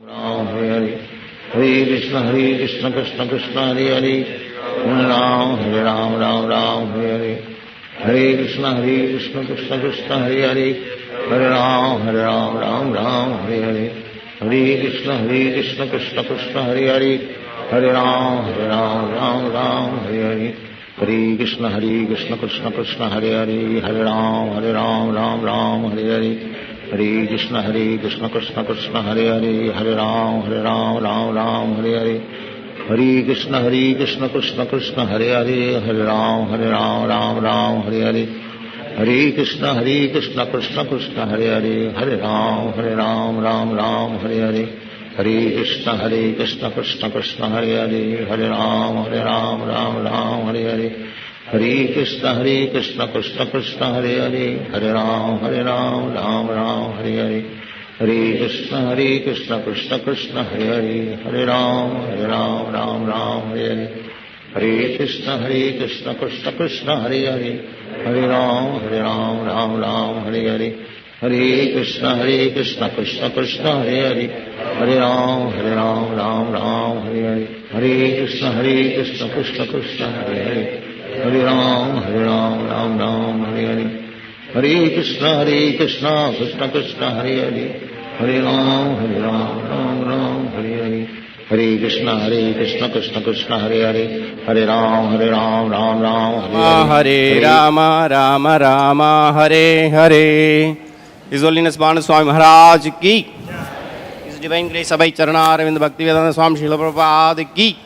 Ram Hare Hare, Hare Krishna Krishna Krishna Hare Hare, Hare Ram Ram Ram Hare Hare, Hare Krishna Krishna Krishna Hare Hare, Hare Ram Ram Hare Hare, Hare Krishna Krishna Krishna Hare Hare, Hare Ram Ram Hare Hare, Hare Krishna Krishna Krishna Hare Hare, Hare Ram Hare Hare, Hare Krishna Krishna Krishna Hare Hare, Hare Ram Hare Hare, Hare Krishna Krishna Krishna Hare Hare, Hare Ram Hare Hare, Hare Krishna Krishna Krishna Hare Hare, Hare Ram Hare Hare, Hare Krishna Krishna Krishna Hare Hare, Hare Ram Hare Hare, Hare Krishna Krishna Krishna Hare Hare, Hare Ram Hare Hare, Hare Krishna Krishna Krishna Hare Hare, Hare Ram Hare Hare, Hare Krishna Krishna Krishna Hare Hare, Hare Ram Hare Hare, Hare Krishna Krishna Krishna Hare Hare, Hare Ram Hare Hare, Hare Krishna Krishna Krishna Hare Hare, Hare Ram Hare Hare, Hare Krishna Krishna Krishna Hare Hare, Hare Ram Hare Hare, Hare Krishna Krishna Krishna Hare Hare, Hare Ram Hare Hare Rama Rama Rama Hare Hare. His Holiness Bhanu Swami Maharaj ki, His Divine Grace Abhay Charana Arvind Bhaktivedanta Swami Srila Prabhupada ki.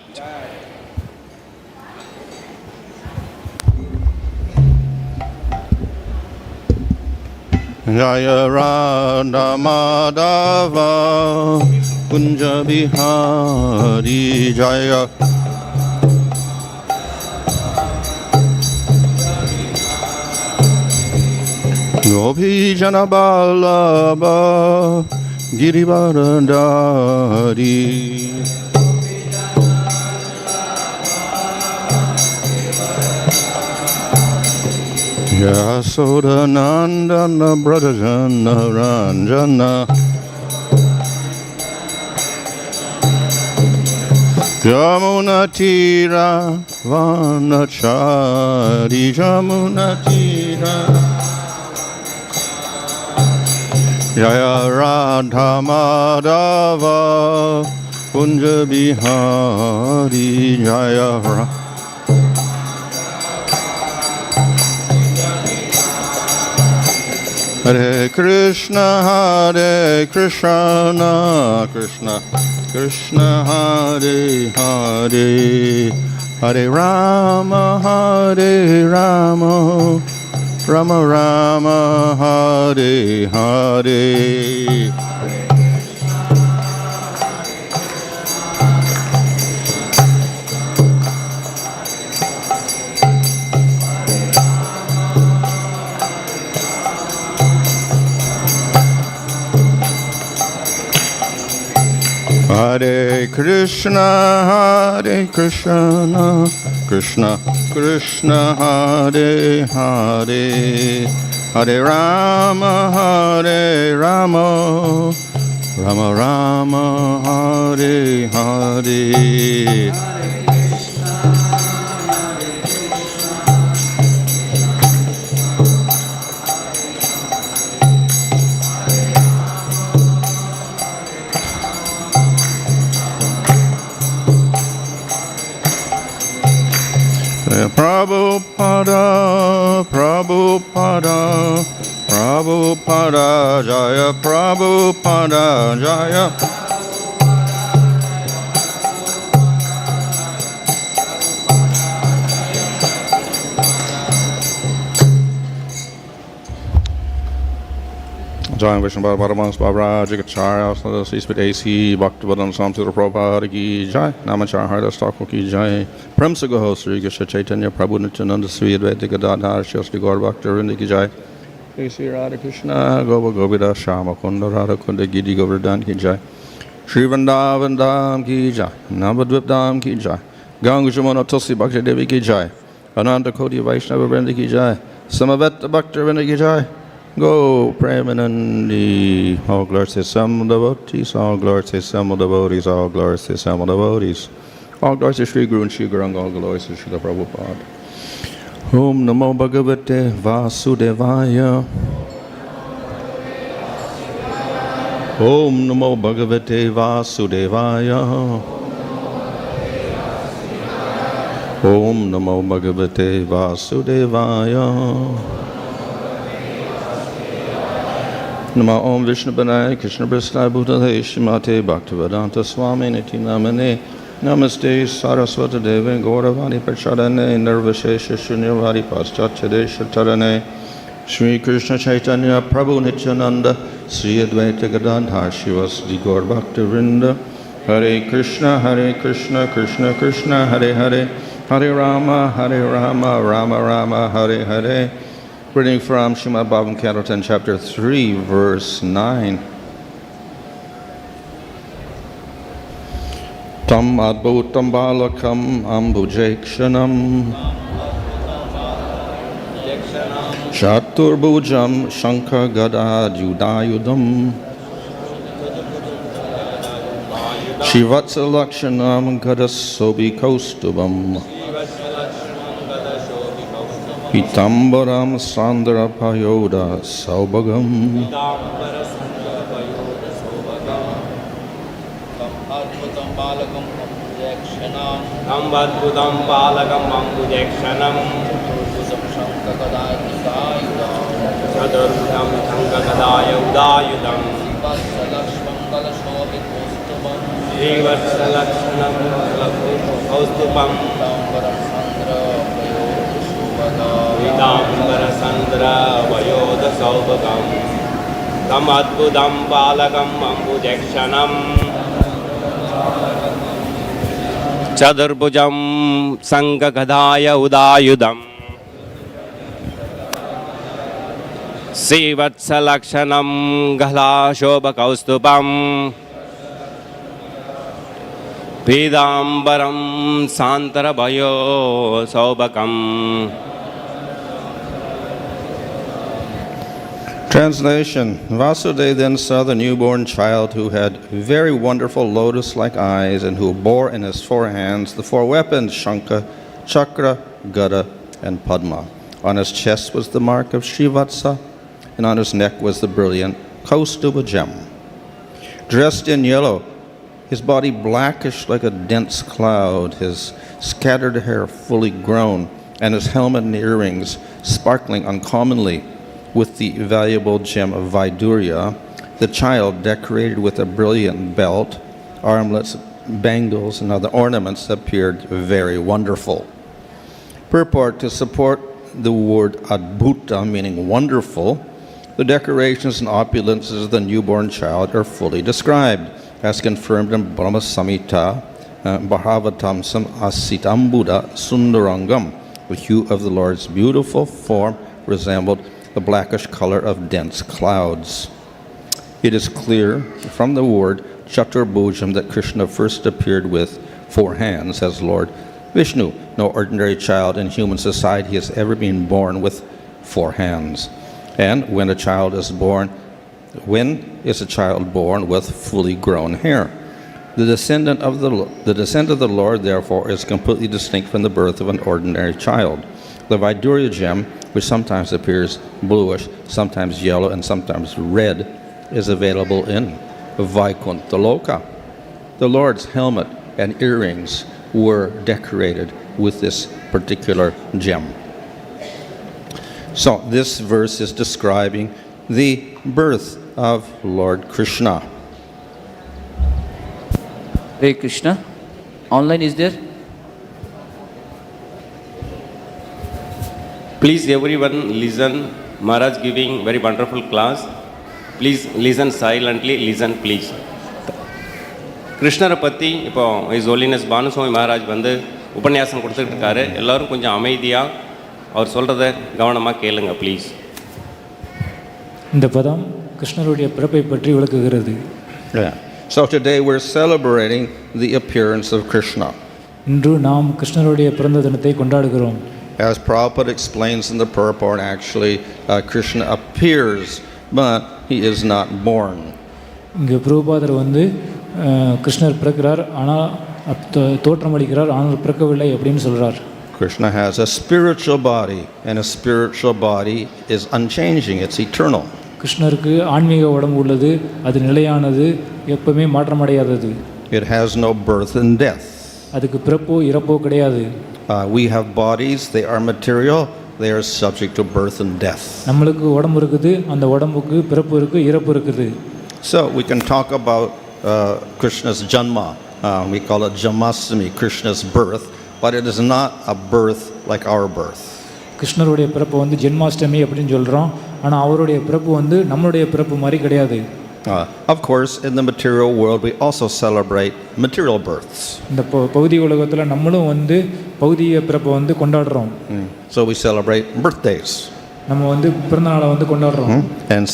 Jaya Radha Madhava Kunja Bihari Jaya Gopi Jana Vallabha Girivaradari Yasoda Nandana Brajana Ranjana Jamuna Tira Vanachari Jamuna Tira Jaya Radha Madhava Kunja Bihari Jaya Radha Hare Krishna Krishna Krishna Hare Hare, Hare Rama Rama Rama Hare Hare. Hare Krishna Krishna Krishna Hare Hare, Hare Rama Rama Rama Hare Hare. Prabhupada Jaya, Prabhupada Jaya. Jai Vishnu Paramans Babra Jagacharya Sispat AC Bhaktivedanta Swami Prabhupada ki Jai, Namachar Hardas Thakur ki Jai, Prem Sagoho Sri Krishna Chaitanya Prabhu Nityananda Sri Advaita Gadadhar Shri Gaur Bhaktivinoda ki Jai, Sri Radha Krishna Gopa Gopida Shama Kunda Radha Kunda Giri Govardhan ki Jai, Sri Vrindavan Dham ki Jai, Navadvip Dham ki Jai, Ganga Jamuna Tulsi Bhakti Devi ki Jai, Ananta Koti Vaishnava Vrinda ki Jai, Samaveta Bhaktivinoda ki Jai, Go Premanandi. All glory to some devotees, all glory to some devotees, all glory to some devotees. All glory to Sri Guru and Sri Guranga, all glory to Srila Prabhupada. Om Namo Bhagavate Vasudevaya. Om Namo Bhagavate Vasudevaya. Om Namo Bhagavate Vasudevaya. Nama Om Vishnu Banai Krishna Prasthai Bhutale Shimate Bhaktivedanta Swami Niti Namane Namaste Saraswata Deve Gauravani Prachadane Nirvashesha Shunyavadi Paschachadesha Tarane Shri Krishna Chaitanya Prabhu Nityananda Sri Advaita Gadadhar Shivasdi Gaur Bhaktivinoda Hare Krishna Krishna Krishna Hare Hare Hare Rama Rama Rama Hare Hare. Reading from Srimad-Bhagavatam chapter 3 verse 9. Tam adbhutam balakam ambujekshanam Chaturbhujam shankha gada judayudam Shivatsa lakshanam gadasobi kaustubam Pitambaram Sandra Payoda Saubhagam Ambadbhudam Palakam Ambujekshanam Chadurudam Shankakadaya Udayudam Jivatsalakshanam Kaustubam Vidambara Sandra Vayoda Saubhagam Tam Adbhudam Palakam Ambujekshanam Chadurbhujam Sankakadaya Udayudam Sivatsalakshanam Ghala Shobha Kaustubam Pidambaram Santara Bhayo Saubhakam. Translation. Vasudeva then saw the newborn child who had very wonderful lotus-like eyes and who bore in his four hands the four weapons, Shankha, Chakra, Gada, and Padma. On his chest was the mark of Shrivatsa, and on his neck was the brilliant Kaustuba gem. Dressed in yellow, his body blackish like a dense cloud, his scattered hair fully grown, and his helmet and earrings sparkling uncommonly with the valuable gem of Vaidurya, the child decorated with a brilliant belt, armlets, bangles, and other ornaments appeared very wonderful. Purport: to support the word adbhuta, meaning wonderful, the decorations and opulences of the newborn child are fully described, as confirmed in Brahma Samhita, Bhagavatam Asitambuddha Sundarangam. The hue of the Lord's beautiful form resembled the blackish color of dense clouds. It is clear from the word Chaturbhujam that Krishna first appeared with four hands as Lord Vishnu. No ordinary child in human society has ever been born with four hands. And when is a child born with fully grown hair? The descendant of the Lord, therefore, is completely distinct from the birth of an ordinary child. The Vaidurya gem, which sometimes appears bluish, sometimes yellow, and sometimes red, is available in Vaikuntha Loka. The Lord's helmet and earrings were decorated with this particular gem. So this verse is describing the birth of Lord Krishna. Hare Krishna. Online is there? Please everyone listen. Maharaj giving very wonderful class. Please listen silently. Listen please. கிருஷ்ணரை பற்றி இப்போ is holiness பானுசுவாமி Maharaj வந்து உபன்யாசம் கொடுத்துட்டு இருக்காரு. எல்லோரும் கொஞ்சம் அமைதியாக அவர் சொல்கிறத கவனமாக கேளுங்க ப்ளீஸ். இந்த பதம் கிருஷ்ணருடைய பிறப்பை பற்றி விளக்குகிறது. So today we're celebrating the appearance of Krishna. இன்று நாம் கிருஷ்ணருடைய பிறந்த தினத்தை கொண்டாடுகிறோம். As Prabhupada explains in the purport, actually, Krishna appears, but he is not born. இங்கே பிரபுபாதர் வந்து கிருஷ்ணர் பிறக்கிறார், ஆனால் தோற்றமளிக்கிறார், ஆனால் பிறக்கவில்லை அப்படின்னு சொல்கிறார். Krishna has a spiritual body, and a spiritual body is unchanging, it's eternal. கிருஷ்ணருக்கு ஆன்மீக உடம்பு உள்ளது, அது நிலையானது, எப்பவுமே மாற்றமடையாதது. It has no birth and death. அதுக்கு பிறப்போ இறப்போ கிடையாது. We have bodies, they are material, they are subject to birth and death. நம்மளுக்கு உடம்பு இருக்குது, அந்த உடம்புக்கு பிறப்பு இருக்குது, இறப்பு இருக்குது. So we can talk about Krishna's Janma. We call it Janmashtami, Krishna's birth, but it is not a birth like our birth. கிருஷ்ணருடைய பிறப்பு வந்து ஜென்மாஷ்டமி அப்படின்னு சொல்கிறோம், ஆனால் அவருடைய பிறப்பு வந்து நம்மளுடைய பிறப்பு மாதிரி கிடையாது. Of course, in the material world, we also celebrate material births. இந்த பௌதிக உலகத்தில் நம்மளும் வந்து பௌதிக பிறப்பை வந்து கொண்டாடுறோம். So we celebrate birthdays. நம்ம வந்து பிறந்தநாளை வந்து கொண்டாடுறோம். And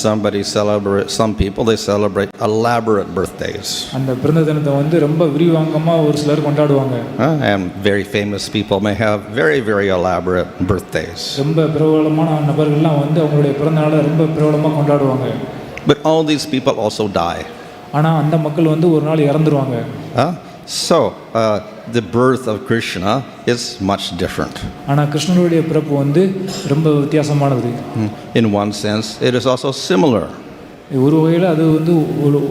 some people they celebrate elaborate birthdays. அந்த பிறந்த தினத்தை வந்து ரொம்ப விரிவாங்கமாக ஒரு சிலர் கொண்டாடுவாங்க. And very famous people may have very, very elaborate birthdays. ரொம்ப பிரபலமான நபர்கள்லாம் வந்து அவங்களுடைய பிறந்தநாளை ரொம்ப பிரபலமாக கொண்டாடுவாங்க. But all these people also die. ஆனால் அந்த மக்கள் வந்து ஒரு நாள் இறந்துருவாங்க. So the birth of Krishna is much different. ஆனால் கிருஷ்ணருடைய பிறப்பு வந்து ரொம்ப வித்தியாசமானது. In one sense, it is also similar. ஒரு வகையில் அது வந்து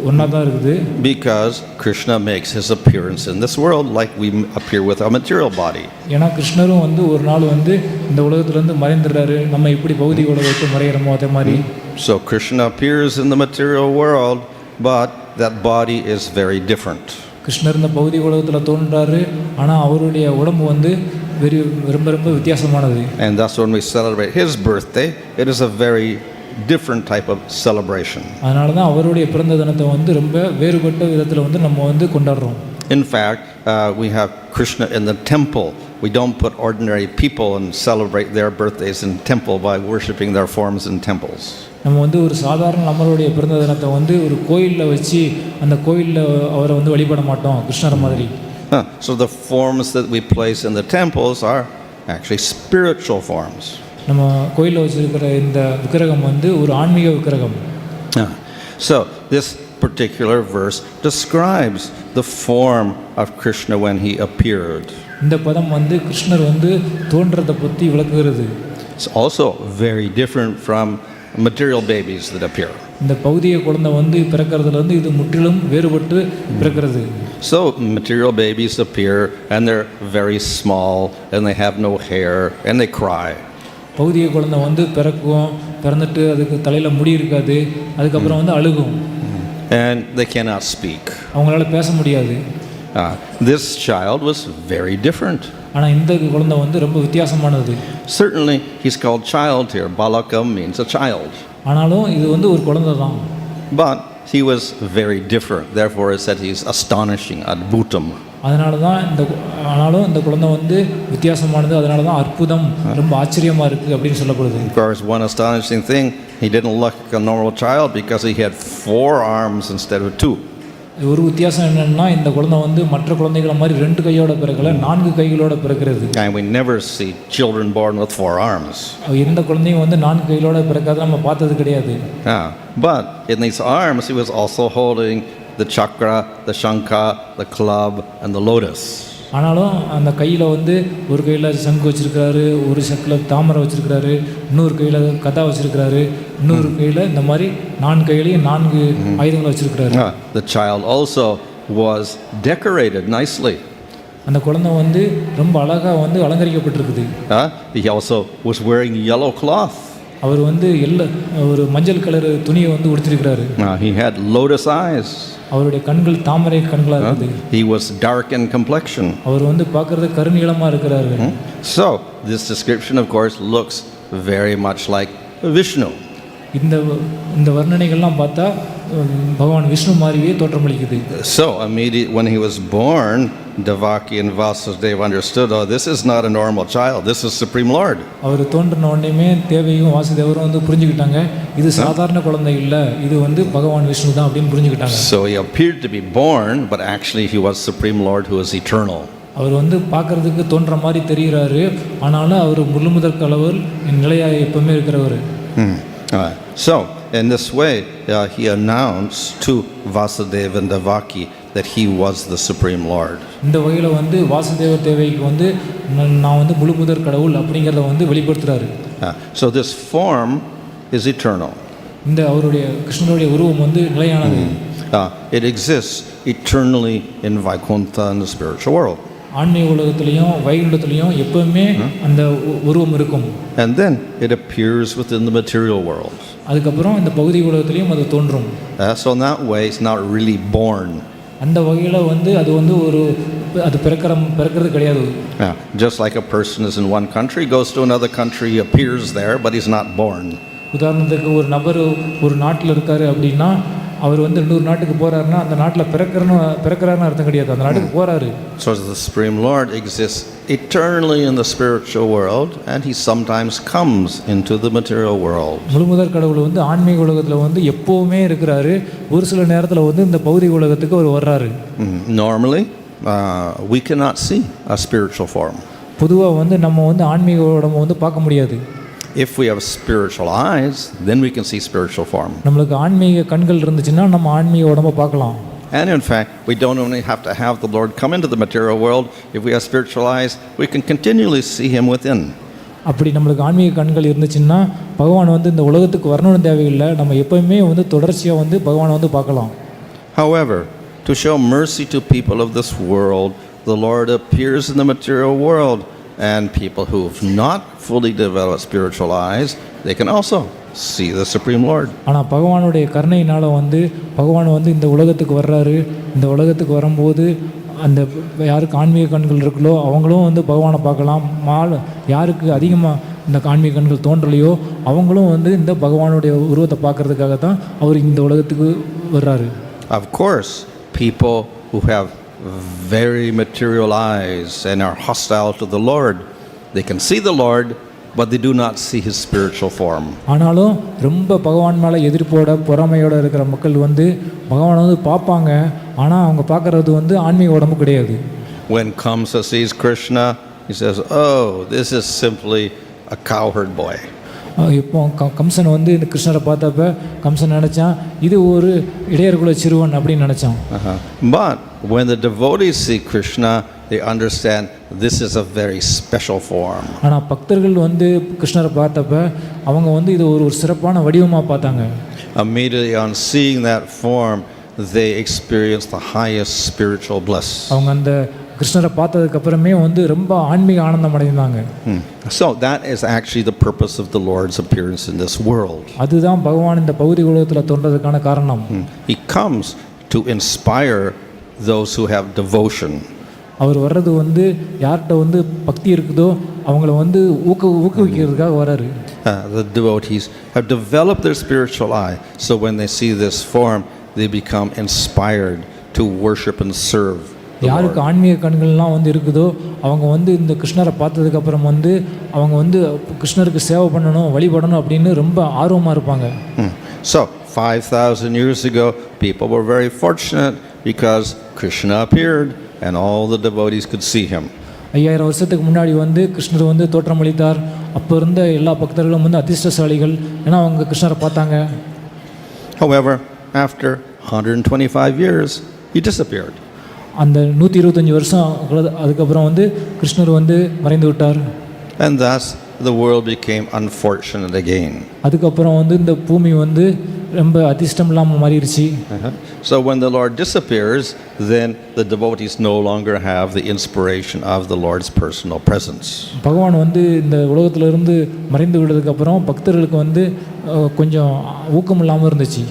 ஒன்றா தான் இருக்குது. Because Krishna makes his appearance in this world like we appear with our material body. ஏன்னா கிருஷ்ணரும் வந்து ஒரு நாள் வந்து இந்த உலகத்திலேருந்து மறைந்துடுறாரு, நம்ம எப்படி பௌதிக உலகத்தை மறைகிறோமோ அதே மாதிரி. So Krishna appears in the material world, but that body is very different. கிருஷ்ணர் இந்த பௌதிக உலகத்தில் தோன்றாரு, ஆனால் அவருடைய உடம்பு வந்து ரொம்ப ரொம்ப வித்தியாசமானது. And thus when we celebrate his birthday, it is a very different type of celebration. அதனால தான் அவருடைய பிறந்த தினத்தை வந்து ரொம்ப வேறுபட்ட விதத்தில் வந்து நம்ம வந்து கொண்டாடுறோம். In fact, we have Krishna in the temple. We don't put ordinary people and celebrate their birthdays in temple by worshiping their forms in temples. நம்ம வந்து ஒரு சாதாரண நம்மளுடைய பிறந்த தினத்தை வந்து ஒரு கோயிலில் வச்சு அந்த கோயிலில் அவரை வந்து வழிபட மாட்டோம் கிருஷ்ணர் மாதிரி. So the forms that we place in the temples are actually spiritual forms. நம்ம கோயிலில் வச்சிருக்கிற இந்த விக்கிரகம் வந்து ஒரு ஆன்மீக விக்கிரகம். So this particular verse describes the form of Krishna when he appeared. இந்த பதம் வந்து கிருஷ்ணர் வந்து தோன்றதை பற்றி விளக்குகிறது. It's also very different from material babies that appear. இந்த பௌதிக குழந்தை வந்து பிறக்கிறதுல இருந்து இது முற்றிலும் வேறுபட்டு பிறக்கிறது. So material babies appear and they're very small and they have no hair and they cry. பௌதிக குழந்தை வந்து பிறந்துட்டு அதுக்கு தலையில் முடி இருக்காது, அதுக்கப்புறம் வந்து அழுகும். And they cannot speak. அவங்களால பேச முடியாது. This child was very different. ஆனால் இந்த குழந்தை வந்து ரொம்ப வித்தியாசமானது. Certainly he's called child here. Balakam means a child. ஆனாலும் இது வந்து ஒரு குழந்தை தான். But he was very different. Therefore it said he's astonishing, adbhutam. அதனால தான் ஆனாலும் இந்த குழந்தை வந்து வித்தியாசமானது, அதனால தான் அற்புதம், ரொம்ப ஆச்சரியமாக இருக்குது அப்படின்னு சொல்லப்படுது. Of course, one astonishing thing, he didn't look like a normal child because he had 4 arms instead of 2. ஒரு வித்தியாசம் என்னன்னா இந்த குழந்தை வந்து மற்ற குழந்தைகளை மாதிரி 2 கையோட பிறக்கல, 4 கைகளோட பிறக்கிறது. And we never see children born with 4 arms. எந்த குழந்தையும் வந்து 4 கைகளோட பிறக்காத நம்ம பார்த்தது கிடையாது. But in these arms he was also holding the chakra, the shankha, the club and the lotus. ஆனாலும் அந்த கையில் வந்து ஒரு கையில் சங்கு வச்சிருக்கிறாரு, ஒரு சக்கில் தாமரை வச்சிருக்கிறாரு, இன்னொரு கையில் கதா வச்சிருக்கிறாரு, இன்னொரு கையில் இந்த மாதிரி 4 கையிலையும் 4 ஆயுதங்களை வச்சிருக்கிறாரு. The child also was decorated nicely. அந்த குழந்தை வந்து ரொம்ப அழகாக வந்து அலங்கரிக்கப்பட்டிருக்குது. He also was wearing yellow cloth. அவர் வந்து ஒரு மஞ்சள் கலர் துணியை வந்து உடுத்திருக்கிறாரு. He had lotus eyes. அவருடைய கண்கள் தாமரை கண்களாக இருக்குது. He was dark in complexion. அவர் வந்து பார்க்கறது கருநீலமாக இருக்கிறாரு. So this description of course looks very much like Vishnu. இந்த வர்ணனைகள்லாம் பார்த்தா பகவான் விஷ்ணு மாதிரியே தோற்றமளிக்குது. So immediately when he was born, Devaki and Vasudeva understood, oh, this is not a normal child, this is Supreme Lord. அவர் தோன்றின உடனே தேவியும் வாசுதேவரும் வந்து புரிஞ்சுக்கிட்டாங்க, இது சாதாரண குழந்தை இல்லை, இது வந்து பகவான் விஷ்ணு தான் அப்படின்னு புரிஞ்சுக்கிட்டாங்க. So he appeared to be born, but actually he was Supreme Lord who is eternal. அவர் வந்து பார்க்கறதுக்கு தோன்ற மாதிரி தெரிகிறாரு, ஆனாலும் அவர் முழுமுதற் கடவுள் நிலையாக எப்பவுமே இருக்கிறவர். So, in this way, he announced to Vasudeva and Devaki that he was the Supreme Lord. இந்த வகையில் வந்து வாசுதேவ தேவைக்கு வந்து நான் வந்து முழுமுதற் கடவுள் அப்படிங்கிறத வந்து வெளிப்படுத்துகிறாரு. So this form is eternal. இந்த அவருடைய கிருஷ்ணருடைய உருவம் வந்து நிலையானது. It exists eternally in Vaikuntha and the spiritual world. ஆன்மீக உலகத்திலையும் வைகுண்டத்திலையும் எப்பவுமே அந்த உருவம் இருக்கும். And then it appears within the material world. அதுக்கப்புறம் இந்த பௌதிக உலகத்திலையும் அது தோன்றும். So in that way it's not really born. அந்த வகையில் வந்து அது வந்து ஒரு அது பிறக்கிறது கிடையாது. Just like a person is in one country, goes to another country, appears there, but he's not born. உதாரணத்துக்கு ஒரு நபர் ஒரு நாட்டில் இருக்காரு அப்படின்னா அவர் வந்து இன்னொரு நாட்டுக்கு போறாருன்னா அந்த நாட்டில் பிறக்கிறாருன்னு அர்த்தம் கிடையாது, அந்த நாட்டுக்கு போறாரு. So the Supreme Lord exists eternally in the spiritual world, and he sometimes comes into the material world. முழுமுதற் கடவுள் வந்து ஆன்மீக உலகத்தில் வந்து எப்பவுமே இருக்கிறாரு, ஒரு சில நேரத்தில் வந்து இந்த பௌதிக உலகத்துக்கு அவர் வர்றாரு. Normally we cannot see a spiritual form. பொதுவாக வந்து நம்ம வந்து ஆன்மீக உடம்பை வந்து பார்க்க முடியாது. If we have spiritual eyes, then we can see spiritual form. நம்மளுக்கு ஆன்மீக கண்கள் இருந்துச்சுன்னா நம்ம ஆன்மீக உடம்பை பார்க்கலாம். And in fact, we don't only have to have the Lord come into the material world. If we have spiritual eyes, we can continually see him within. அப்படி நம்மளுக்கு ஆன்மீக கண்கள் இருந்துச்சுன்னா பகவான் வந்து இந்த உலகத்துக்கு வரணும்னு தேவையில்லை, நம்ம எப்பவுமே வந்து தொடர்ச்சியாக வந்து பகவானை வந்து பார்க்கலாம். However, to show mercy to people of this world, the Lord appears in the material world. And people who have not fully developed spiritual eyes, they can also see the Supreme Lord. ஆனால் பகவானுடைய கருணையினால் வந்து பகவான் வந்து இந்த உலகத்துக்கு வர்றாரு. இந்த உலகத்துக்கு வரும்போது அந்த யாருக்கு ஆன்மீக கண்கள் இருக்குல்லோ அவங்களும் வந்து பகவானை பார்க்கலாம். யாருக்கு அதிகமாக இந்த ஆன்மீக கண்கள் தோன்றலையோ அவங்களும் வந்து இந்த பகவானுடைய உருவத்தை பார்க்கறதுக்காக தான் அவர் இந்த உலகத்துக்கு வர்றாரு. Of course, people who have very material eyes and are hostile to the Lord, they can see the Lord, but they do not see his spiritual form. ஆனாலும் ரொம்ப பகவான் மேலே எதிர்ப்போட பொறாமையோட இருக்கிற மக்கள் வந்து பகவானை வந்து பார்ப்பாங்க, ஆனால் அவங்க பார்க்கறது வந்து ஆன்மீக உடம்பு கிடையாது. When Kamsa sees Krishna, he says, "Oh, this is simply a cowherd boy." இப்போ கம்சன் வந்து இந்த கிருஷ்ணரை பார்த்தப்ப கம்சன் நினச்சான் இது ஒரு இடையர்குல சிறுவன் அப்படின்னு நினச்சான். But when the devotees see Krishna, they understand this is a very special form. ஆனால் பக்தர்கள் வந்து கிருஷ்ணரை பார்த்தப்ப அவங்க வந்து இது ஒரு சிறப்பான வடிவமாக பார்த்தாங்க. Immediately on seeing that form, they experience the highest spiritual bliss. அவங்க அந்த கிருஷ்ணரை பார்த்ததுக்கு அப்புறமே வந்து ரொம்ப ஆன்மீக ஆனந்தம் அடைந்தாங்க. So that is actually the purpose of the Lord's appearance in this world. அதுதான் பகவான் இந்த பௌதிக உலகத்தில் தோன்றதுக்கான காரணம். He comes to inspire those who have devotion. அவர் வர்றது வந்து யார்கிட்ட வந்து பக்தி இருக்குதோ அவங்கள வந்து ஊக்குவிக்கிறதுக்காக வர்றாரு. The devotees have developed their spiritual eye, so when they see this form, they become inspired to worship and serve. யாருக்கு ஆன்மீக கண்கள்லாம் வந்து இருக்குதோ அவங்க வந்து இந்த கிருஷ்ணரை பார்த்ததுக்கப்புறம் வந்து அவங்க வந்து கிருஷ்ணருக்கு சேவை பண்ணணும் வழிபடணும் அப்படின்னு ரொம்ப ஆர்வமாக இருப்பாங்க. So 5,000 years ago, people were very fortunate because Krishna appeared and all the devotees could see him. 5000 வருஷத்துக்கு முன்னாடி வந்து கிருஷ்ணர் வந்து தோற்றமளித்தார். அப்போ இருந்த எல்லா பக்தர்களும் வந்து அதிர்ஷ்டசாலிகள், ஏன்னா அவங்க கிருஷ்ணரை பார்த்தாங்க. However, after 125 years, he disappeared. அந்த 125 வருஷம் அதுக்கப்புறம் வந்து கிருஷ்ணர் வந்து மறைந்து விட்டார். And thus the world became unfortunate again. அதுக்கப்புறம் வந்து இந்த பூமி வந்து ரொம்ப அதிர்ஷ்டம் இல்லாமல் மாறிடுச்சு. So when the Lord disappears, then the devotees no longer have the inspiration of the Lord's personal presence. பகவான் வந்து இந்த உலகத்திலிருந்து மறைந்து விடுறதுக்கு அப்புறம் பக்தர்களுக்கு வந்து கொஞ்சம் ஊக்கம் இல்லாமல் இருந்துச்சு.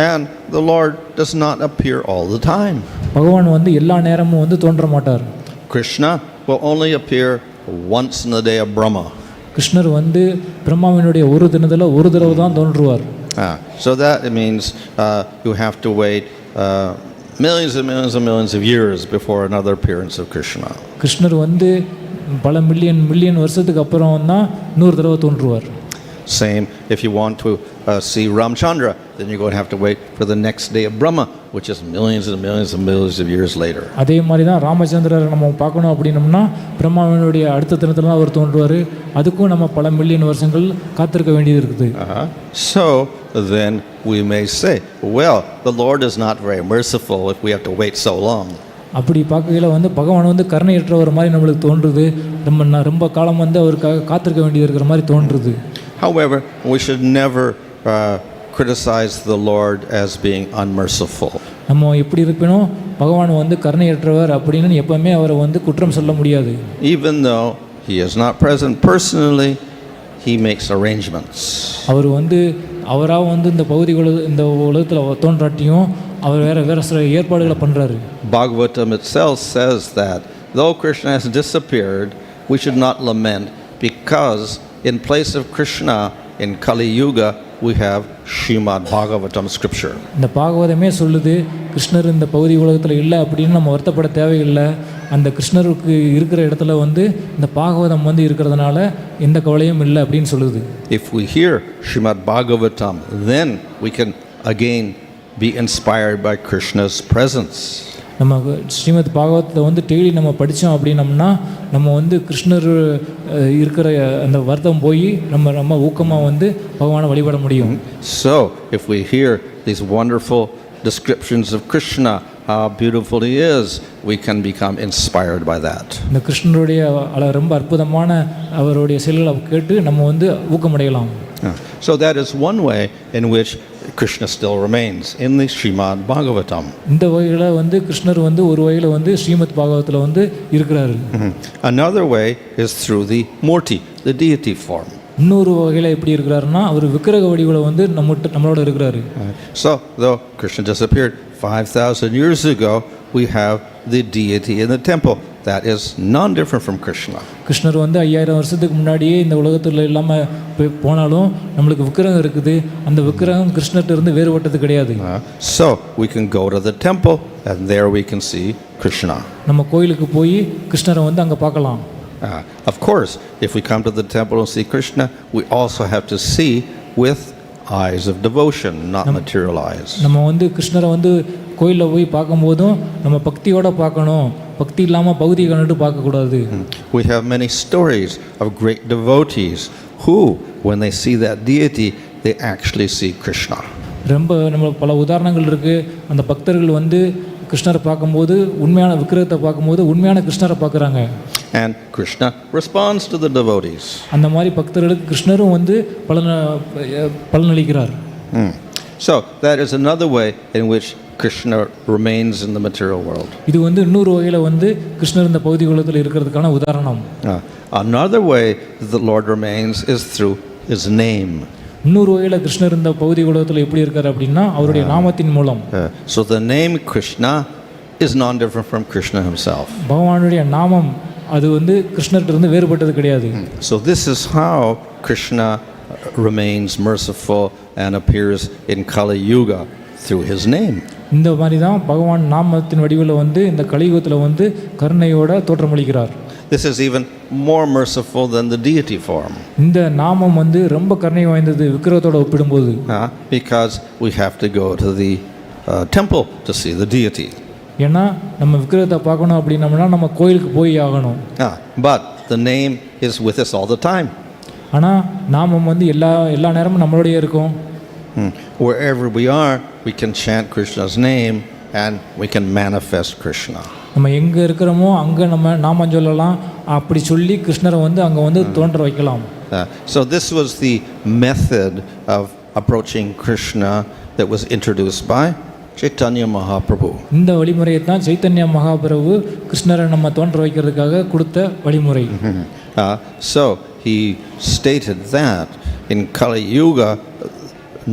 And the Lord does not appear all the time. பகவான் வந்து எல்லா நேரமும் வந்து தோன்ற மாட்டார். Krishna will only appear once in the day of Brahma. கிருஷ்ணர் வந்து பிரம்மாவினுடைய ஒரு தினத்தில் ஒரு தடவை தான் தோன்றுவார். So that means you have to wait millions and millions and millions of years before another appearance of Krishna. கிருஷ்ணர் வந்து பல மில்லியன் வருஷத்துக்கு அப்புறம் தான் இன்னொரு தடவை தோன்றுவார். Same if you want to see Ramchandra, then you're going to have to wait for the next day of Brahma, which is millions and millions and millions of years later. அதே மாதிரி தான் ராமச்சந்திரரை நம்ம பார்க்கணும் அப்படின்னம்னா பிரம்மாவினுடைய அடுத்த தினத்துல தான் அவர் தோன்றுவார். அதுக்கும் நம்ம பல மில்லியன் வருஷங்கள் காத்திருக்க வேண்டியது இருக்குது. So then we may say, well, the Lord is not very merciful if we have to wait so long. அப்படி பார்க்கையில் வந்து பகவான் வந்து கருணையற்றவர் மாதிரி நம்மளுக்கு தோன்றுது. ரொம்ப காலம் வந்து அவருக்காக காத்திருக்க வேண்டியது இருக்கிற மாதிரி தோன்றுது. However, we should never criticize the Lord as being unmerciful. நம்ம எப்படி இருப்பினோம் பகவான் வந்து கருணையற்றவர் அப்படின்னு எப்பவுமே அவரை வந்து குற்றம் சொல்ல முடியாது. Even though he is not present personally, he makes arrangements. அவர் வந்து அவராக வந்து இந்த இந்த உலகத்தில் தோன்றாட்டியும் அவர் வேற சில ஏற்பாடுகளை பண்ணுறாரு. Bhagavatam itself says that though Krishna has disappeared, we should not lament, because in place of Krishna in Kali Yuga we have Srimad-Bhagavatam scripture. இந்த பாகவதமே சொல்லுது கிருஷ்ணர் இந்த பௌதி உலகத்தில் இல்லை அப்படின்னு நம்ம வருத்தப்பட தேவையில்லை. அந்த கிருஷ்ணருக்கு இருக்கிற இடத்துல வந்து இந்த பாகவதம் வந்து இருக்கிறதுனால எந்த கவலையும் இல்லை அப்படின்னு சொல்லுது. If we hear Srimad-Bhagavatam, then we can again be inspired by Krishna's presence. நம்ம ஸ்ரீமத் பாகவதத்தை வந்து டெய்லி நம்ம படித்தோம் அப்படின்னம்னா நம்ம வந்து கிருஷ்ணர் இருக்கிற அந்த வருத்தம் போய் நம்ம ஊக்கமாக வந்து பகவானை வழிபட முடியும். So if we hear these wonderful descriptions of Krishna, how beautiful he is, we can become inspired by that. இந்த கிருஷ்ணருடைய ரொம்ப அற்புதமான அவருடைய செயல்களை கேட்டு நம்ம வந்து ஊக்கமடையலாம். So that is one way in which Krishna still remains in the Srimad-Bhagavatam. இந்த வகையில வந்து கிருஷ்ணர் வந்து ஒரு வகையில வந்து ஸ்ரீமத் பாகவதத்துல வந்து இருக்கிறாரு. Another way is through the Murti, the deity form. இன்னொரு வகையில எப்படி இருக்கிறாருன்னா அவர் விக்கிரக வடிவில வந்து நம்மளோட இருக்கிறாரு. So though Krishna disappeared 5000 years ago, we have the deity in the temple. That is non-different from Krishna. கிருஷ்ணர் வந்து 5000 வருஷத்துக்கு முன்னாடியே இந்த உலகத்துல இல்லாம போனாலும் நம்மளுக்கு விக்கிரகம் இருக்குது. அந்த விக்கிரகம் கிருஷ்ணர்ட்ட இருந்து வேறுபட்டது கிடையாது. So we can go to the temple and there we can see Krishna. நம்ம கோயிலுக்கு போய் கிருஷ்ணரை வந்து அங்க பார்க்கலாம். Of course, if we come to the temple and see Krishna, we also have to see with eyes of devotion, not material eyes. நம்ம வந்து கிருஷ்ணரை வந்து கோயில்ல போய் பார்க்கும்போதும் நம்ம பக்தியோட பார்க்கணும். பக்தி இல்லாம பௌதிக கண்ணோட பார்க்க கூடாது. We have many stories of great devotees who, when they see that deity, they actually see Krishna. ரொம்ப நம்ம பல உதாரணங்கள் இருக்கு. அந்த பக்தர்கள் வந்து கிருஷ்ணரை பார்க்கும்போது உண்மையான விக்கிரகத்தை பார்க்கும்போது உண்மையான கிருஷ்ணரை பார்க்குறாங்க. And Krishna responds to the devotees. அந்த மாதிரி பக்தர்களுக்கு கிருஷ்ணரும் வந்து பலனளிக்கிறார். So that is another way in which Krishna remains in the material world. இது வந்து இன்னொரு வகையில வந்து கிருஷ்ணர் இந்த பௌதிக உலகத்தில் இருக்கிறதுக்கான உதாரணம். Another way the Lord remains is through his name. இன்னொரு வகையில கிருஷ்ணர் இந்த பௌதிக உலகத்தில் எப்படி இருக்கார் அப்படின்னா அவருடைய நாமத்தின் மூலம். So the name Krishna is non-different from Krishna himself. பகவானுடைய நாமம் அது வந்து கிருஷ்ணர்ட்ட இருந்து வேறுபட்டது கிடையாது. So this is how Krishna remains merciful and appears in Kali Yuga through his name. இந்த மாதிரி தான் பகவான் நாமத்தின் வடிவில் வந்து இந்த கலியுகத்தில் வந்து கருணையோட தோற்றமளிக்கிறார். This is even more merciful than the deity form. இந்த நாமம் வந்து ரொம்ப கருணை வாய்ந்தது விக்கிரகத்தோட ஒப்பிடும்போது. Because we have to go to the temple to see the deity. ஏன்னா நம்ம விக்கிரகத்தை பார்க்கணும் அப்படின்னம்னா நம்ம கோயிலுக்கு போய் ஆகணும். But the name is with us all the time. ஆனால் நாமம் வந்து எல்லா நேரமும் நம்மளோடயே இருக்கும். Wherever we are, we can chant Krishna's name and we can manifest Krishna. நம்ம எங்கே இருக்கிறோமோ அங்கே நம்ம நாமம் சொல்லலாம். அப்படி சொல்லி கிருஷ்ணரை வந்து அங்கே வந்து தோன்ற வைக்கலாம். So this was the method of approaching Krishna that was introduced by Chaitanya Mahaprabhu. இந்த வழிமுறையை தான் சைத்தன்ய மகாபிரபு கிருஷ்ணரை நம்ம தோன்ற வைக்கிறதுக்காக கொடுத்த வழிமுறை. So he stated that in Kali Yuga,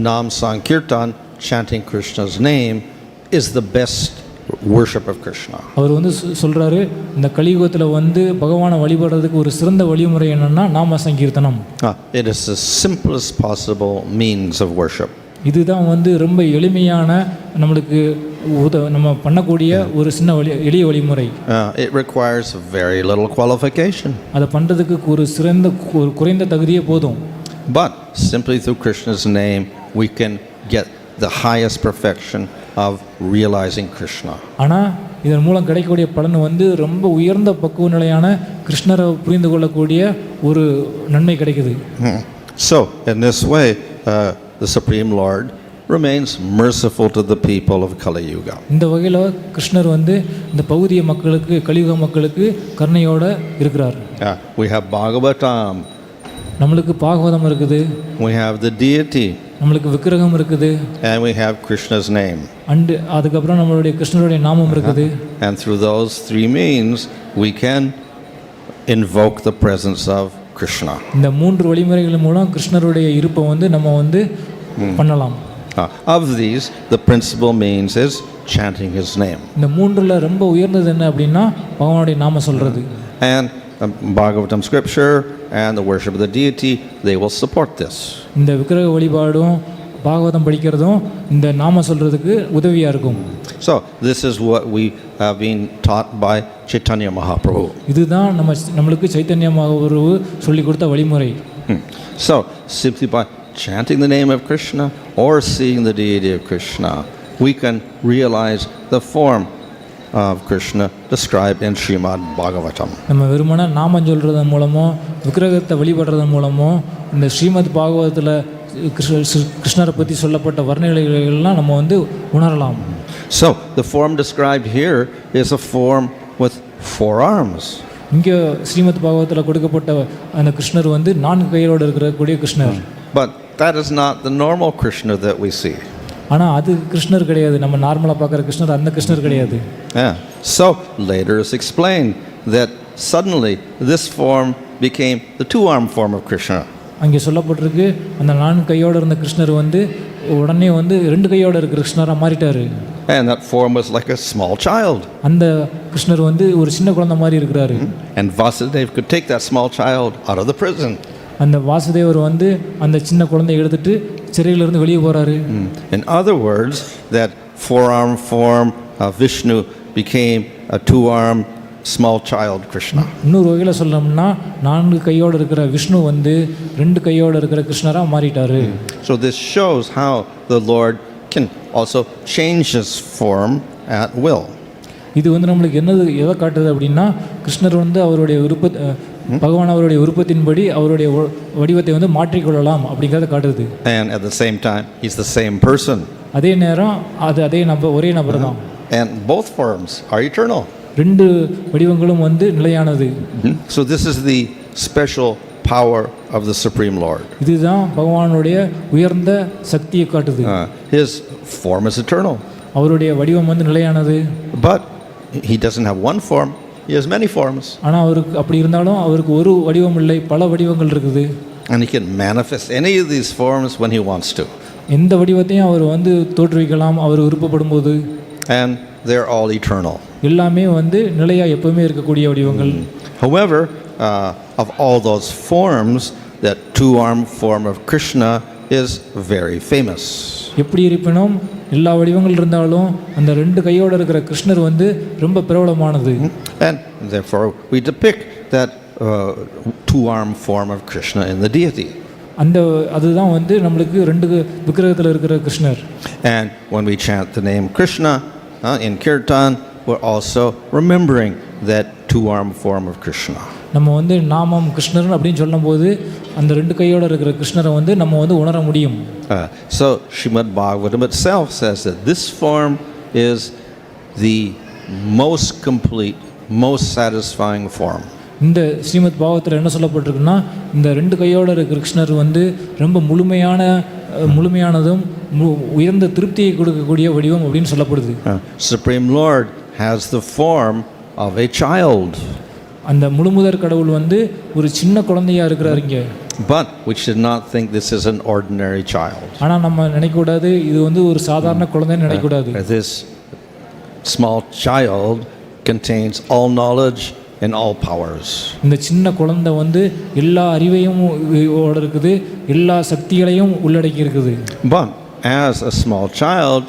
Nam Sankirtan, chanting Krishna's name, is the best worship of Krishna. அவர் வந்து சொல்றாரு இந்த கலியுகத்தில் வந்து பகவானை வழிபடுறதுக்கு ஒரு சிறந்த வழிமுறை என்னன்னா நாம சங்கீர்த்தனம். It is the simplest possible means of worship. இதுதான் வந்து ரொம்ப எளிமையான நம்மளுக்கு நம்ம பண்ணக்கூடிய ஒரு சின்ன எளிய வழிமுறை. It requires very little qualification. அதை பண்ணுறதுக்கு ஒரு குறைந்த தகுதியே போதும். But simply through Krishna's name we can get the highest perfection of realizing Krishna. ஆனால் இதன் மூலம் கிடைக்கக்கூடிய பலன் வந்து ரொம்ப உயர்ந்த பக்குவ நிலையான கிருஷ்ணரை புரிந்து கொள்ளக்கூடிய ஒரு நன்மை கிடைக்குது. So in this way, the Supreme Lord remains merciful to the people of Kali Yuga. இந்த வகையில் கிருஷ்ணர் வந்து இந்த பௌதிய மக்களுக்கு, கலியுக மக்களுக்கு கருணையோட இருக்கிறார். We have Bhagavatam. நம்மளுக்கு பாகவதம் இருக்குது. We have the deity. நம்மளுக்கு விக்கிரகம் இருக்குது. And we have Krishna's name. And அதுக்கப்புறம் நம்மளுடைய கிருஷ்ணருடைய நாமம் இருக்குது. And through those three means we can invoke the presence of Krishna. இந்த மூன்று வழிமுறைகள் மூலம் கிருஷ்ணருடைய இருப்பை வந்து நம்ம வந்து பண்ணலாம். Of these, the principal means is chanting his name. இந்த மூன்றுல ரொம்ப உயர்ந்தது என்ன அப்படின்னா பகவானுடைய நாம சொல்றது. And Bhagavatam scripture and the worship of the deity, they will support this. இந்த விக்கிரக வழிபாடும் பாகவதம் படிக்கிறதும் இந்த நாம சொல்றதுக்கு உதவியா இருக்கும். So this is what we have been taught by Chaitanya Mahaprabhu. இதுதான் நம்மளுக்கு சைத்தன்ய மகாபிரபு சொல்லி கொடுத்த வழிமுறை. So simply by chanting the name of Krishna or seeing the deity of Krishna, we can realize the form of Krishna described in Srimad-Bhagavatam. நம்ம வெறுமனே நாமம் சொல்றதன் மூலமோ விக்கிரகத்தை வழிபடுறதன் மூலமோ இந்த ஸ்ரீமத் பாகவதத்தில் கிருஷ்ணரை பற்றி சொல்லப்பட்ட வர்ணனைகள்லாம் நம்ம வந்து உணரலாம். So the form described here is a form with 4 arms. இங்கே ஸ்ரீமத் பாகவதத்தில் கொடுக்கப்பட்ட அந்த கிருஷ்ணர் வந்து 4 கைகளோடு இருக்கக்கூடிய கிருஷ்ணர். But that is not the normal Krishna that we see. ஆனால் அது கிருஷ்ணர் கிடையாது. நம்ம நார்மலாக பார்க்குற கிருஷ்ணர் அந்த கிருஷ்ணர் கிடையாது. So later it's explained that suddenly this form became the 2-armed form of Krishna. அங்கே சொல்லப்பட்டிருக்கு அந்த 4 கையோடு இருந்த கிருஷ்ணர் வந்து உடனே வந்து 2 கையோடு இருக்கிற கிருஷ்ணராக மாறிட்டாரு. And that form was like a small child. அந்த கிருஷ்ணர் வந்து ஒரு சின்ன குழந்தை மாதிரி இருக்கிறாரு. And Vasudeva could take that small child out of the prison. அந்த வாசுதேவர் வந்து அந்த சின்ன குழந்தையை எடுத்துட்டு சிறையிலிருந்து வெளியே போறாரு. In other words, that 4-armed form of Vishnu became a 2-armed small child Krishna. இன்னொரு வகையில் சொல்லணும்னா 4 கையோடு இருக்கிற விஷ்ணு வந்து 2 கையோடு இருக்கிற கிருஷ்ணராக மாறிட்டாரு. So this shows how the Lord can also change his form at will. இது வந்து நம்மளுக்கு எதை காட்டுது அப்படின்னா கிருஷ்ணர் வந்து அவருடைய பகவான் அவருடைய விருப்பத்தின்படி அவருடைய வடிவத்தை வந்து மாற்றிக்கொள்ளலாம் அப்படிங்கிறத காட்டுது. And at the same time he's the same person. அதே நேரம் அதே ஒரே நபர் தான். And both forms are eternal. 2 வடிவங்களும் வந்து நிலையானது. So this is the special power of the Supreme Lord. இதுதான் பகவானுடைய உயர்ந்த சக்தியை காட்டுது. His form is eternal. அவருடைய வடிவம் வந்து நிலையானது. But he doesn't have one form, he has many forms. ஆனால் அவருக்கு அப்படி இருந்தாலும் அவருக்கு ஒரு வடிவம் இல்லை, பல வடிவங்கள் இருக்குது. And he can manifest any of these forms when he wants to. எந்த வடிவத்தையும் அவர் வந்து தோற்றுவிக்கலாம் அவர் விருப்பப்படும் போது. And they're all eternal. எல்லாமே வந்து நிலையாக எப்பவுமே இருக்கக்கூடிய வடிவங்கள். However, of all those forms, that 2-armed form of Krishna is very famous. எப்படி இருப்பினும் எல்லா வடிவங்கள் இருந்தாலும் அந்த 2 கையோடு இருக்கிற கிருஷ்ணர் வந்து ரொம்ப பிரபலமானது. And therefore we depict that 2-armed form of Krishna in the deity. அதுதான் வந்து நம்மளுக்கு 2 விக்கிரகத்தில் இருக்கிற கிருஷ்ணர். And when we chant the name Krishna in kirtan, we're also remembering that 2-armed form of Krishna. நம்ம வந்து நாமம் கிருஷ்ணர் அப்படின்னு சொல்லும்போது அந்த 2 கையோட இருக்கிற கிருஷ்ணரை வந்து நம்ம வந்து உணர முடியும். So Srimad-Bhagavatam itself says that this form is the most complete, most satisfying form. இந்த ஸ்ரீமத் பாகவத்தில் என்ன சொல்லப்பட்டிருக்குன்னா இந்த 2 கையோட இருக்கிற கிருஷ்ணர் வந்து ரொம்ப முழுமையானதும் உயர்ந்த திருப்தியை கொடுக்கக்கூடிய வடிவம் அப்படின்னு சொல்லப்படுது. Supreme Lord has the form of a child. அந்த முழுமுதற் கடவுள் வந்து ஒரு சின்ன குழந்தையா இருக்கிறாருங்க. But we should not think this is an ordinary child. ஆனா நம்ம நினைக்க கூடாது இது வந்து ஒரு சாதாரண குழந்தைன்னு நினைக்க கூடாது. This small child contains all knowledge and all powers. இந்த சின்ன குழந்தை வந்து எல்லா அறிவையும் இருக்குது, எல்லா சக்திகளையும் உள்ளடக்கி இருக்குது. But as a small child,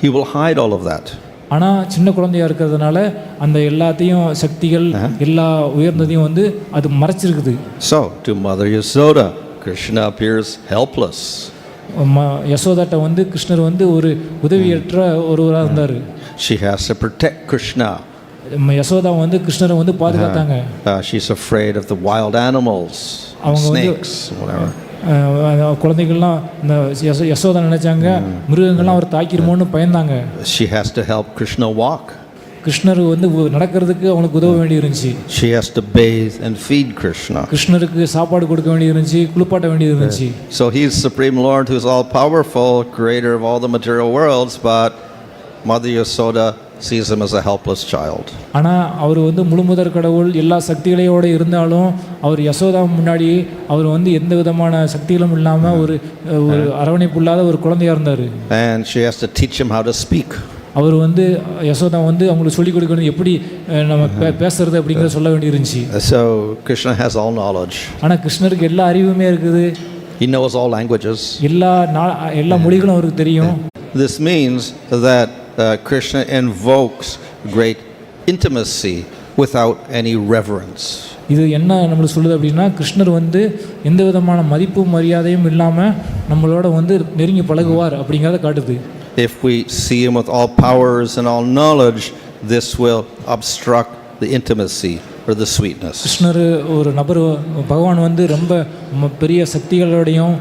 he will hide all of that. ஆனால் சின்ன குழந்தையாக இருக்கிறதுனால அந்த எல்லாத்தையும் சக்திகள் எல்லா உயர்ந்ததையும் வந்து அது மறைச்சிருக்குது. So to Mother Yasoda, Krishna appears helpless. யசோதாட்ட வந்து கிருஷ்ணர் வந்து ஒரு உதவியற்ற ஒருவராக இருந்தார். She has to protect Krishna. Yashoda வந்து கிருஷ்ணரை வந்து பாதுகாத்தாங்க. She's afraid of the wild animals, snakes, whatever. குழந்தைகள்லாம் இந்த யசோதா நினைச்சாங்க மிருகங்கள்லாம் அவர் தாக்கிடுமோன்னு பயந்தாங்க. She has to help Krishna walk. கிருஷ்ணர் வந்து நடக்கிறதுக்கு அவனுக்கு உதவ வேண்டி இருந்துச்சு. She has to bathe and feed Krishna. கிருஷ்ணருக்கு சாப்பாடு கொடுக்க வேண்டி இருந்துச்சு, குளிப்பாட்ட வேண்டி இருந்துச்சு. So he's Supreme Lord who's all powerful, creator of all the material worlds, but Mother Yasoda sees him as a helpless child. ஆனா அவர் வந்து முழுமுதற் கடவுள், எல்லா சக்திகளையோட இருந்தாலும் அவர் யசோதா முன்னாடி அவர் வந்து எந்த விதமான சக்திகளும் இல்லாம ஒரு அரவணைப்பு இல்லாத ஒரு குழந்தையா இருந்தார். And she has to teach him how to speak. அவர் வந்து யசோதா வந்து அவங்களுக்கு சொல்லிக் கொடுக்கணும் எப்படி நம்ம பேசுறது அப்படிங்கிறத சொல்ல வேண்டி இருந்துச்சு. So Krishna has all knowledge. ஆனா கிருஷ்ணருக்கு எல்லா அறிவுமே இருக்குது. He knows all languages. எல்லா மொழிகளும் அவருக்கு தெரியும். This means that Krishna invokes great intimacy without any reverence. இது என்ன நம்மளுக்கு சொல்லுது அப்படின்னா கிருஷ்ணர் வந்து எந்த விதமான மதிப்பு மரியாதையும் இல்லாமல் நம்மளோட வந்து நெருங்கி பழகுவார் அப்படிங்கிறத காட்டுது. If we see him with all powers and all knowledge, this will obstruct the intimacy or the sweetness. கிருஷ்ணர் ஒரு நபர் பகவான் வந்து ரொம்ப பெரிய சக்திகளோடையும்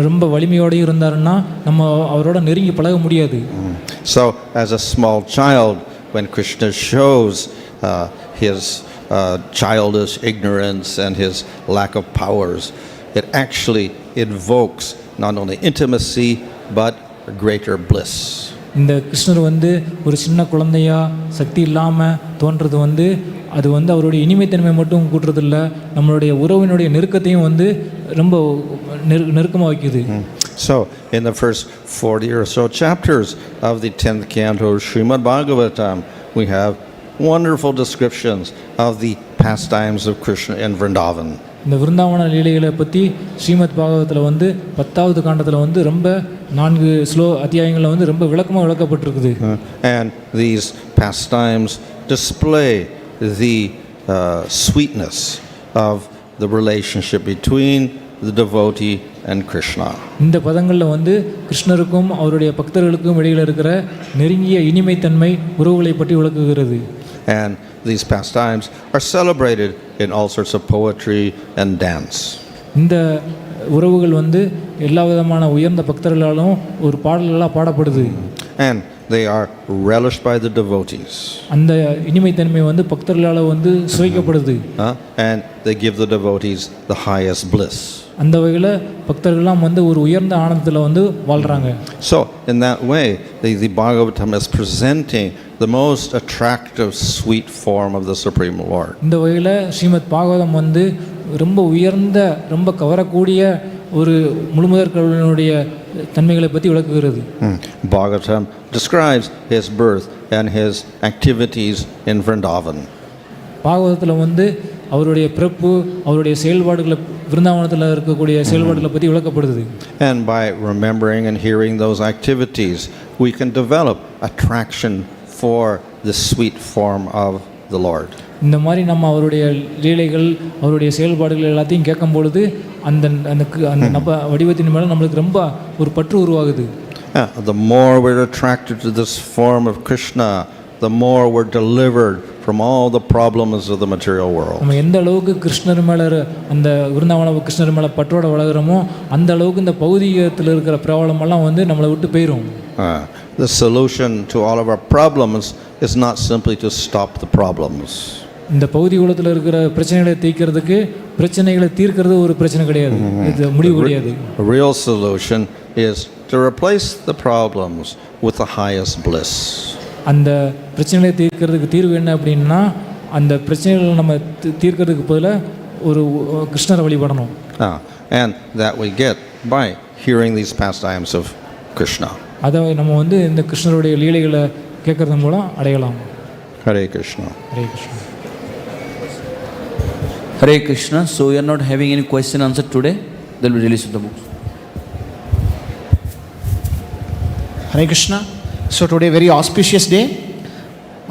ரொம்ப வலிமையோடையும் இருந்தாருன்னா நம்ம அவரோட நெருங்கி பழக முடியாது. So as a small child, when Krishna shows his childish ignorance and his lack of powers, it actually invokes not only intimacy but a greater bliss. இந்த கிருஷ்ணர் வந்து ஒரு சின்ன குழந்தையா சக்தி இல்லாமல் தோன்றது வந்து அது வந்து அவருடைய இனிமைத்தன்மை மட்டும் கூட்டுறதில்ல, நம்மளுடைய உறவினுடைய நெருக்கத்தையும் வந்து ரொம்ப நெருக்கமாக வைக்குது. So in the first 40 or so chapters of the 10th canto of Srimad-Bhagavatam, we have wonderful descriptions of the pastimes of Krishna in Vrindavan. இந்த விருந்தாவன லீலைகளை பற்றி ஸ்ரீமத் பாகவத்தில் வந்து 10வது காண்டத்தில் வந்து ரொம்ப 4 அத்தியாயங்களில் வந்து ரொம்ப விளக்கமாக விளக்கப்பட்டிருக்குது. And these pastimes display the sweetness of the relationship between the devotee and Krishna. இந்த பதங்களில் வந்து கிருஷ்ணருக்கும் அவருடைய பக்தர்களுக்கும் இடையில் இருக்கிற நெருங்கிய இனிமைத்தன்மை உறவுகளை பற்றி விளக்குகிறது. And these pastimes are celebrated in all sorts of poetry and dance. இந்த உறவுகள் வந்து எல்லா விதமான உயர்ந்த பக்தர்களாலும் ஒரு பாடல்களாக பாடப்படுது. And they are relished by the devotees. அந்த இனிமைத்தன்மை வந்து பக்தர்களால் வந்து சுவைக்கப்படுது. And they give the devotees the highest bliss. அந்த வகையில் பக்தர்கள்லாம் வந்து ஒரு உயர்ந்த ஆனந்தத்தில் வந்து வாழ்கிறாங்க. So in that way the Bhagavatam is presenting the most attractive sweet form of the Supreme Lord. இந்த வகையில் ஸ்ரீமத் பாகவதம் வந்து ரொம்ப உயர்ந்த ரொம்ப கவரக்கூடிய ஒரு முழுமுதற் கடவுளினுடைய தன்மைகளை பற்றி விளக்குகிறது. Bhagavatam describes his birth and his activities in Vrindavan. பாகவதத்தில் வந்து அவருடைய பிறப்பு அவருடைய செயல்பாடுகளை விருந்தாவனத்தில் இருக்கக்கூடிய செயல்பாடுகளை பற்றி விளக்கப்படுது. And by remembering and hearing those activities, we can develop attraction for the sweet form of the Lord. இந்த மாதிரி நம்ம அவருடைய லீலைகள் அவருடைய செயல்பாடுகள் எல்லாத்தையும் கேட்கும் பொழுது அந்த அந்த வடிவத்தின் மேலே நம்மளுக்கு ரொம்ப ஒரு பற்று உருவாகுது. The more we're attracted to this form of Krishna, the more we're delivered from all the problems of the material world. நம்ம எந்த அளவுக்கு கிருஷ்ணர் மேலே அந்த விருந்தாவன கிருஷ்ணர் மேலே பற்றோட வளர்கிறோமோ அந்த அளவுக்கு இந்த பௌதிகத்தில் இருக்கிற பிரபலமெல்லாம் வந்து நம்மளை விட்டு போயிடும். The solution to all of our problems is not simply to stop the problems. இந்த பௌதிக உலகத்தில் இருக்கிற பிரச்சனைகளை தீர்க்கிறதுக்கு பிரச்சனைகளை தீர்க்கிறது ஒரு பிரச்சனை கிடையாது, இது முடிவு கிடையாது. A real solution is to replace the problems with the highest bliss. அந்த பிரச்சனைகளை தீர்க்கிறதுக்கு தீர்வு என்ன அப்படின்னா அந்த பிரச்சனைகளை நம்ம தீர்க்கிறதுக்கு பதிலாக ஒரு கிருஷ்ணரை வழிபடணும். And that we get by hearing these pastimes of Krishna. அதை நம்ம வந்து இந்த கிருஷ்ணருடைய லீலைகளை கேட்கறது மூலம் அடையலாம். Hare Krishna. Hare Krishna. Hare Krishna. So we are not having any question answer today. Then we release the books. Hare Krishna. So today very auspicious day,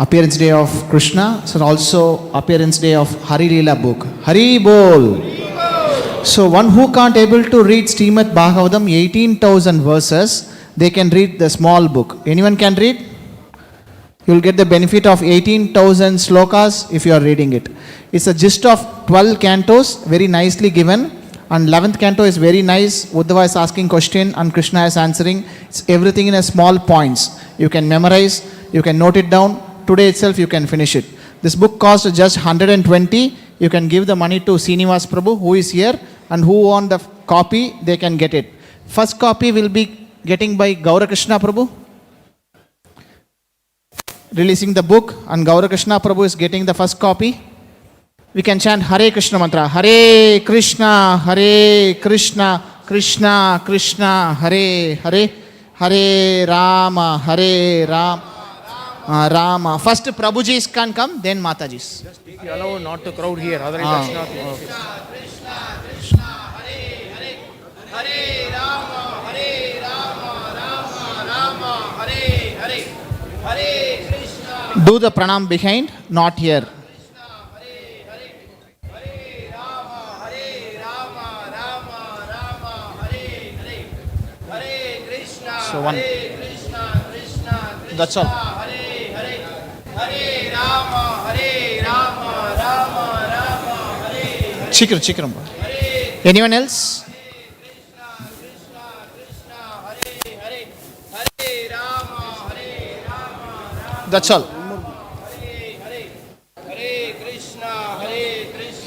appearance day of Krishna, so also appearance day of Hari Leela book. Hari Bol. So one who can't able to read Srimad-Bhagavatam 18,000 verses, they can read the small book. Anyone can read? You will get the benefit of 18,000 slokas if you are reading it. It's a gist of 12 cantos, very nicely given. And 11th canto is very nice. Uddhava is asking question and Krishna is answering. It's everything in a small points. You can memorize, you can note it down. Today itself you can finish it. This book costs just 120. You can give the money to Srinivas Prabhu who is here, and who want the copy, they can get it. First copy will be getting by Gaura Krishna Prabhu, releasing the book, and Gaura Krishna Prabhu is getting the first copy. We can chant Hare Krishna mantra. Hare Krishna, Krishna Krishna, Hare Hare, Hare Rama, Rama. First Prabhujis can come, then Matajis. Just if you allow not to crowd here, otherwise that's not. Hare Rama, Rama, Hare Krishna. Do the pranam behind, not here. So one. That's all. Chikram. Anyone else? That's all.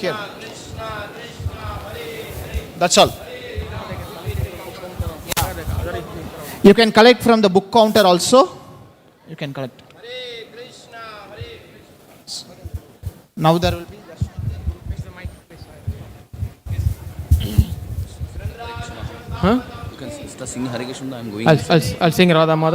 Here. That's all. You can collect from the book counter also. You can collect. Now there will be. You can start singing Hare Krishna. I'm going. I'll sing Radha Madhav.